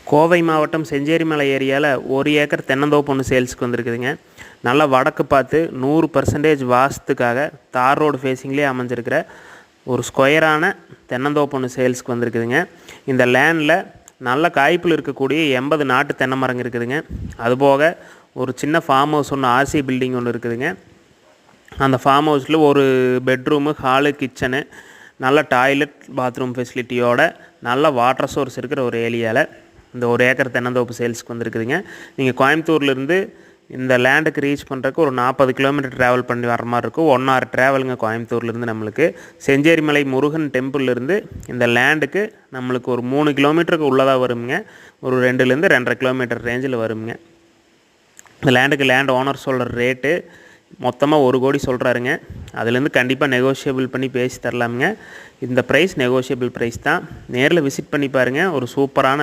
கோவை மாவட்டம் செஞ்சேரிமலை ஏரியாவில் 1 ஏக்கர் தென்னந்தோப்பு ஒன்று சேல்ஸுக்கு வந்திருக்குதுங்க. நல்லா வடக்கு பார்த்து 100% வாஸ்துக்காக தார் ரோடு ஃபேஸிங்லேயே அமைஞ்சிருக்கிற ஒரு ஸ்கொயரான தென்னந்தோப்பு ஒன்று சேல்ஸுக்கு வந்திருக்குதுங்க. இந்த லேண்டில் நல்ல காய்ப்பில் இருக்கக்கூடிய 80 நாட்டு தென்னை மரங்க இருக்குதுங்க. அதுபோக ஒரு சின்ன ஃபார்ம் ஹவுஸ் ஒன்று ஆர்சி பில்டிங் ஒன்று இருக்குதுங்க. அந்த ஃபார்ம் ஹவுஸில் ஒரு பெட்ரூமு, ஹாலு, கிச்சனு, நல்ல டாய்லெட், பாத்ரூம் ஃபெசிலிட்டியோட நல்ல வாட்டர் சோர்ஸ் இருக்கிற ஒரு ஏரியாவில் இந்த 1 ஏக்கர் தென்னந்தோப்பு சேல்ஸுக்கு வந்திருக்குதுங்க. நீங்கள் கோயம்புத்தூர்லேருந்து இந்த லேண்டுக்கு ரீச் பண்ணுறதுக்கு ஒரு 40 கிலோமீட்டர் ட்ராவல் பண்ணி வர மாதிரி இருக்கும். 1 hour ட்ராவலுங்க கோயம்புத்தூர்லேருந்து. நம்மளுக்கு செஞ்சேரிமலை முருகன் டெம்பிள்லேருந்து இந்த லேண்டுக்கு நம்மளுக்கு ஒரு 3 கிலோமீட்டருக்கு உள்ளதாக வருங்க. ஒரு 2லேருந்து 2.5 கிலோமீட்டர் ரேஞ்சில் வருங்க. இந்த லேண்டுக்கு லேண்ட் ஓனர் சொல்கிற ரேட்டு மொத்தமாக 1 கோடி சொல்கிறாருங்க. அதுலேருந்து கண்டிப்பாக நெகோஷியபிள் பண்ணி பேசி தரலாமுங்க. இந்த ப்ரைஸ் நெகோஷியபிள் ப்ரைஸ் தான். நேரில் விசிட் பண்ணி பாருங்கள். ஒரு சூப்பரான